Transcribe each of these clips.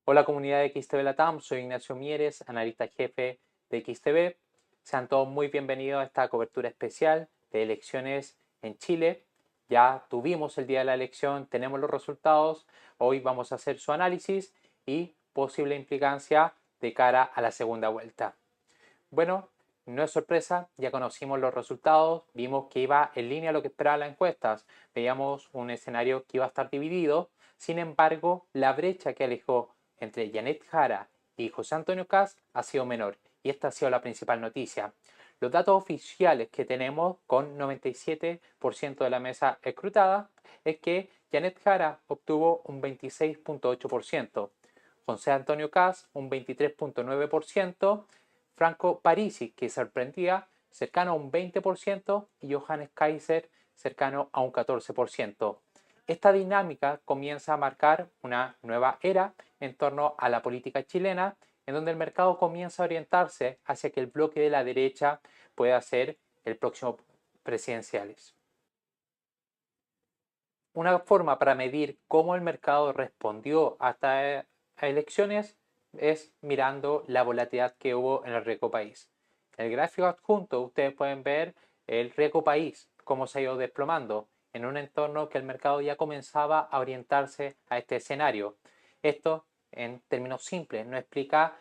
Hola comunidad de XTV Latam, soy Ignacio Mieres, analista jefe de XTV. Sean todos muy bienvenidos a esta cobertura especial de elecciones en Chile. Ya tuvimos el día de la elección, tenemos los resultados, hoy vamos a hacer su análisis y posible implicancia de cara a la segunda vuelta. Bueno, no es sorpresa, ya conocimos los resultados, vimos que iba en línea a lo que esperaban las encuestas, veíamos un escenario que iba a estar dividido, sin embargo, la brecha que alejó entre Janet Jara y José Antonio Kast ha sido menor, y esta ha sido la principal noticia. Los datos oficiales que tenemos con 97% de la mesa escrutada es que Janet Jara obtuvo un 26,8%, José Antonio Kast un 23,9%, Franco Parisi, que sorprendía, cercano a un 20%, y Johannes Kaiser, cercano a un 14%. Esta dinámica comienza a marcar una nueva era en torno a la política chilena, en donde el mercado comienza a orientarse hacia que el bloque de la derecha pueda ser el próximo presidenciales. Una forma para medir cómo el mercado respondió a estas elecciones es mirando la volatilidad que hubo en el riesgo país. En el gráfico adjunto ustedes pueden ver el riesgo país, cómo se ha ido desplomando en un entorno que el mercado ya comenzaba a orientarse a este escenario. Esto, en términos simples, nos explica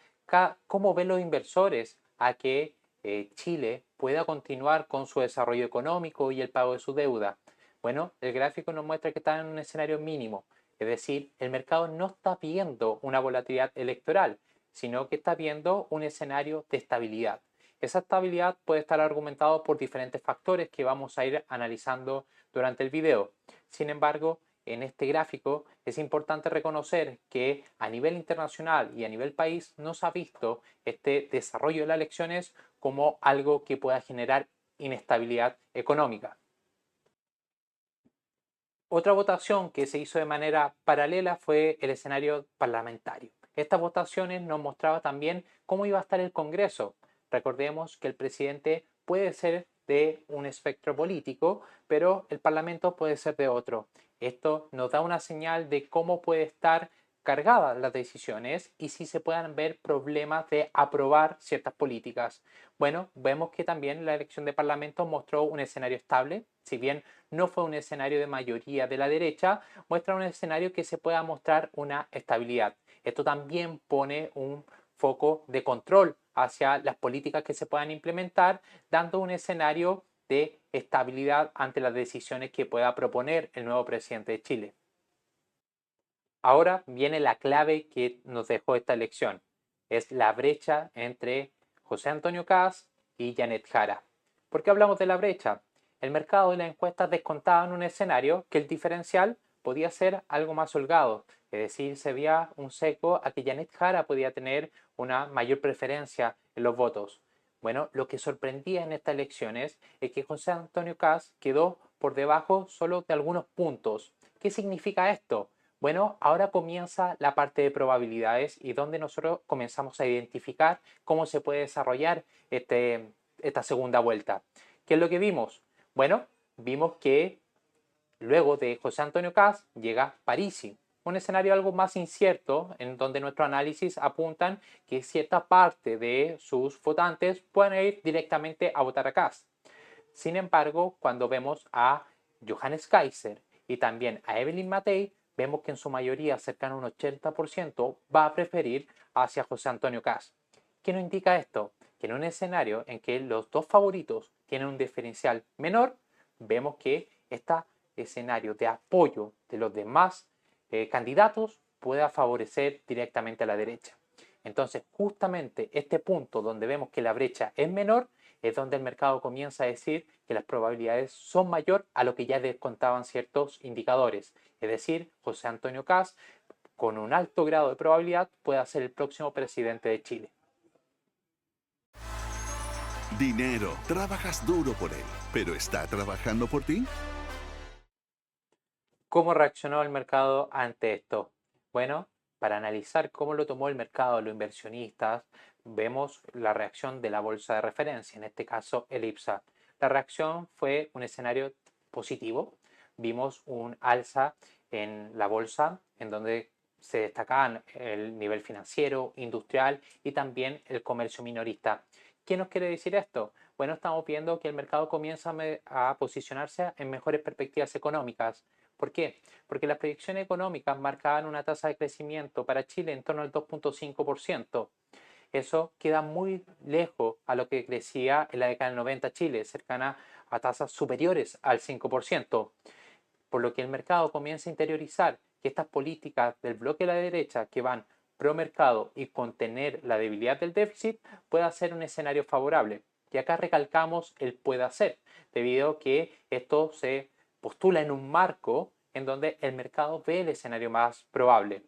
cómo ven los inversores a que Chile pueda continuar con su desarrollo económico y el pago de su deuda. Bueno, el gráfico nos muestra que está en un escenario mínimo, es decir, el mercado no está viendo una volatilidad electoral, sino que está viendo un escenario de estabilidad. Esa estabilidad puede estar argumentado por diferentes factores que vamos a ir analizando durante el video. Sin embargo, en este gráfico es importante reconocer que a nivel internacional y a nivel país no se ha visto este desarrollo de las elecciones como algo que pueda generar inestabilidad económica. Otra votación que se hizo de manera paralela fue el escenario parlamentario. Estas votaciones nos mostraba también cómo iba a estar el Congreso. Recordemos que el presidente puede ser de un espectro político, pero el Parlamento puede ser de otro. Esto nos da una señal de cómo puede estar cargadas las decisiones y si se puedan ver problemas de aprobar ciertas políticas. Bueno, vemos que también la elección de Parlamento mostró un escenario estable, si bien no fue un escenario de mayoría de la derecha, muestra un escenario que se pueda mostrar una estabilidad. Esto también pone un foco de control hacia las políticas que se puedan implementar, dando un escenario de estabilidad ante las decisiones que pueda proponer el nuevo presidente de Chile. Ahora viene la clave que nos dejó esta elección. Es la brecha entre José Antonio Kast y Janet Jara. ¿Por qué hablamos de la brecha? El mercado y las encuestas descontaban un escenario que el diferencial podía ser algo más holgado, es decir, se veía un seco a que Janet Jara podía tener una mayor preferencia en los votos. Bueno, lo que sorprendía en estas elecciones es que José Antonio Kast quedó por debajo solo de algunos puntos. ¿Qué significa esto? Bueno, ahora comienza la parte de probabilidades y donde nosotros comenzamos a identificar cómo se puede desarrollar esta segunda vuelta. ¿Qué es lo que vimos? Bueno, vimos que luego de José Antonio Kast llega Parisi, un escenario algo más incierto en donde nuestros análisis apuntan que cierta parte de sus votantes pueden ir directamente a votar a Kast. Sin embargo, cuando vemos a Johannes Kaiser y también a Evelyn Matei, vemos que en su mayoría, cercano a un 80%, va a preferir hacia José Antonio Kast. ¿Qué nos indica esto? Que en un escenario en que los dos favoritos tienen un diferencial menor, vemos que este escenario de apoyo de los demás candidatos pueda favorecer directamente a la derecha. Entonces, justamente este punto donde vemos que la brecha es menor es donde el mercado comienza a decir que las probabilidades son mayor a lo que ya descontaban ciertos indicadores. Es decir, José Antonio Kast, con un alto grado de probabilidad, puede ser el próximo presidente de Chile. Dinero, trabajas duro por él, pero ¿está trabajando por ti? ¿Cómo reaccionó el mercado ante esto? Bueno, para analizar cómo lo tomó el mercado, los inversionistas, vemos la reacción de la bolsa de referencia, en este caso el IPSA. La reacción fue un escenario positivo. Vimos un alza en la bolsa, en donde se destacaban el nivel financiero, industrial y también el comercio minorista. ¿Qué nos quiere decir esto? Bueno, estamos viendo que el mercado comienza a posicionarse en mejores perspectivas económicas. ¿Por qué? Porque las proyecciones económicas marcaban una tasa de crecimiento para Chile en torno al 2,5%. Eso queda muy lejos a lo que crecía en la década del 90 Chile, cercana a tasas superiores al 5%, por lo que el mercado comienza a interiorizar que estas políticas del bloque de la derecha que van pro mercado y contener la debilidad del déficit pueda ser un escenario favorable. Y acá recalcamos el pueda ser, debido a que esto se postula en un marco en donde el mercado ve el escenario más probable.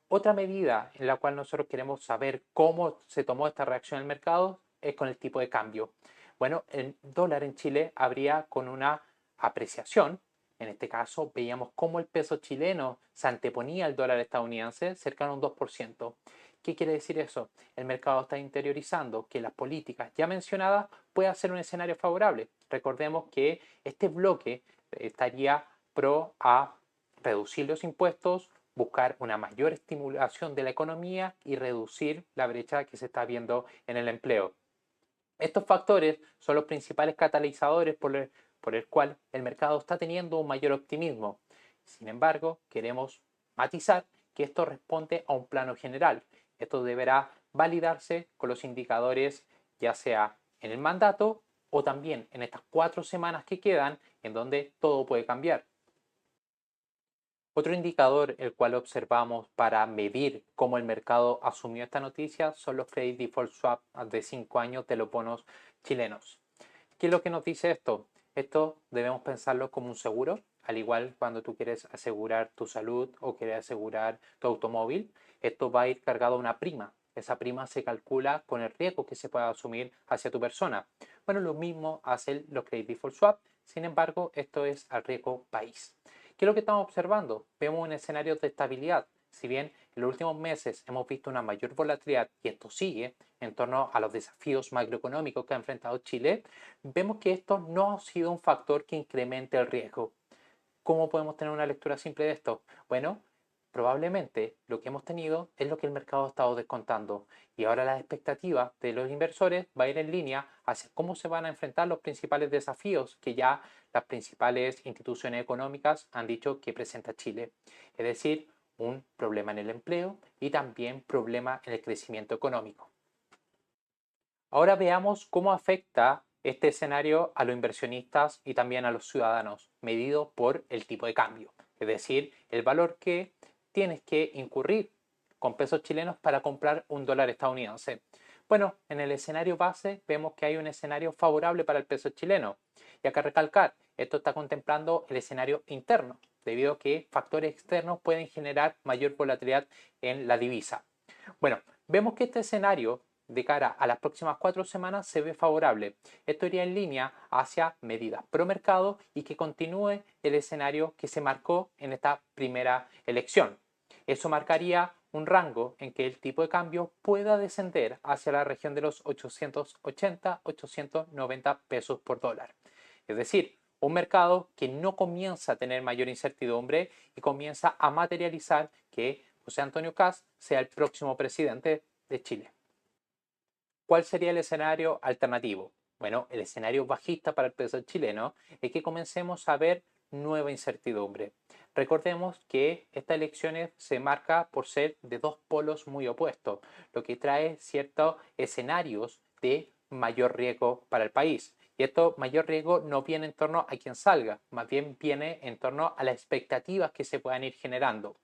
Otra medida en la cual nosotros queremos saber cómo se tomó esta reacción del mercado es con el tipo de cambio. Bueno, el dólar en Chile habría con una apreciación. En este caso, veíamos cómo el peso chileno se anteponía al dólar estadounidense cercano a un 2%. ¿Qué quiere decir eso? El mercado está interiorizando que las políticas ya mencionadas pueden ser un escenario favorable. Recordemos que este bloque estaría pro a reducir los impuestos, buscar una mayor estimulación de la economía y reducir la brecha que se está viendo en el empleo. Estos factores son los principales catalizadores por el cual el mercado está teniendo un mayor optimismo. Sin embargo, queremos matizar que esto responde a un plano general. Esto deberá validarse con los indicadores ya sea en el mandato o también en estas 4 semanas que quedan en donde todo puede cambiar. Otro indicador el cual observamos para medir cómo el mercado asumió esta noticia son los Credit Default Swap de 5 años de los bonos chilenos. ¿Qué es lo que nos dice esto? Esto debemos pensarlo como un seguro, al igual cuando tú quieres asegurar tu salud o quieres asegurar tu automóvil, esto va a ir cargado a una prima. Esa prima se calcula con el riesgo que se pueda asumir hacia tu persona. Bueno, lo mismo hacen los Credit Default Swap, sin embargo, esto es al riesgo país. ¿Qué es lo que estamos observando? Vemos un escenario de estabilidad. Si bien en los últimos meses hemos visto una mayor volatilidad y esto sigue en torno a los desafíos macroeconómicos que ha enfrentado Chile, vemos que esto no ha sido un factor que incremente el riesgo. ¿Cómo podemos tener una lectura simple de esto? Bueno, probablemente lo que hemos tenido es lo que el mercado ha estado descontando y ahora la expectativa de los inversores va a ir en línea hacia cómo se van a enfrentar los principales desafíos que ya las principales instituciones económicas han dicho que presenta Chile. Es decir, un problema en el empleo y también problema en el crecimiento económico. Ahora veamos cómo afecta este escenario a los inversionistas y también a los ciudadanos, medido por el tipo de cambio, es decir, el valor que tienes que incurrir con pesos chilenos para comprar un dólar estadounidense. Bueno, en el escenario base vemos que hay un escenario favorable para el peso chileno. Y acá recalcar, esto está contemplando el escenario interno, debido a que factores externos pueden generar mayor volatilidad en la divisa. Bueno, vemos que este escenario de cara a las próximas 4 semanas se ve favorable. Esto iría en línea hacia medidas pro mercado y que continúe el escenario que se marcó en esta primera elección. Eso marcaría un rango en que el tipo de cambio pueda descender hacia la región de los 880-890 pesos por dólar. Es decir, un mercado que no comienza a tener mayor incertidumbre y comienza a materializar que José Antonio Kast sea el próximo presidente de Chile. ¿Cuál sería el escenario alternativo? Bueno, el escenario bajista para el peso chileno es que comencemos a ver nueva incertidumbre. Recordemos que estas elecciones se marca por ser de dos polos muy opuestos, lo que trae ciertos escenarios de mayor riesgo para el país. Y esto mayor riesgo no viene en torno a quien salga, más bien viene en torno a las expectativas que se puedan ir generando.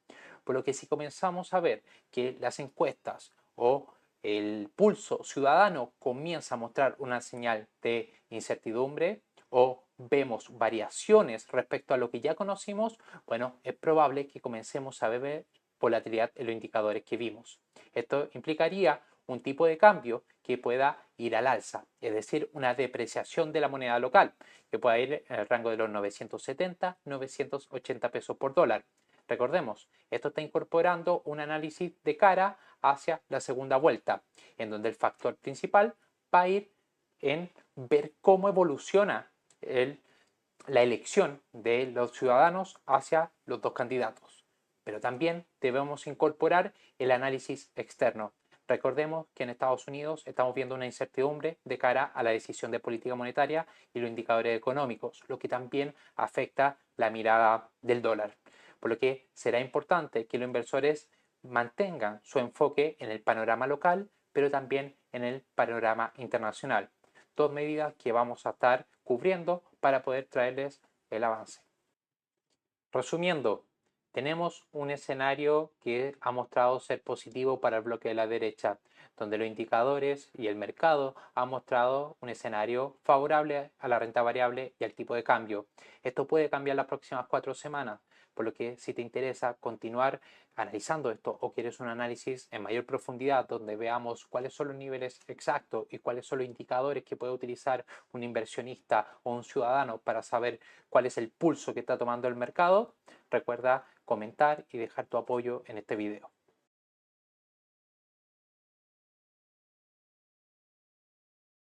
Por lo que si comenzamos a ver que las encuestas o el pulso ciudadano comienza a mostrar una señal de incertidumbre o vemos variaciones respecto a lo que ya conocimos, bueno, es probable que comencemos a ver volatilidad en los indicadores que vimos. Esto implicaría un tipo de cambio que pueda ir al alza, es decir, una depreciación de la moneda local, que pueda ir en el rango de los 970-980 pesos por dólar. Recordemos, esto está incorporando un análisis de cara hacia la segunda vuelta, en donde el factor principal va a ir en ver cómo evoluciona la elección de los ciudadanos hacia los dos candidatos. pero también debemos incorporar el análisis externo. Recordemos que en Estados Unidos estamos viendo una incertidumbre de cara a la decisión de política monetaria y los indicadores económicos, lo que también afecta la mirada del dólar. Por lo que será importante que los inversores mantengan su enfoque en el panorama local, pero también en el panorama internacional. Dos medidas que vamos a estar cubriendo para poder traerles el avance. Resumiendo, tenemos un escenario que ha mostrado ser positivo para el bloque de la derecha, donde los indicadores y el mercado han mostrado un escenario favorable a la renta variable y al tipo de cambio. Esto puede cambiar las próximas 4 semanas, por lo que si te interesa continuar analizando esto o quieres un análisis en mayor profundidad donde veamos cuáles son los niveles exactos y cuáles son los indicadores que puede utilizar un inversionista o un ciudadano para saber cuál es el pulso que está tomando el mercado, recuerda comentar y dejar tu apoyo en este video.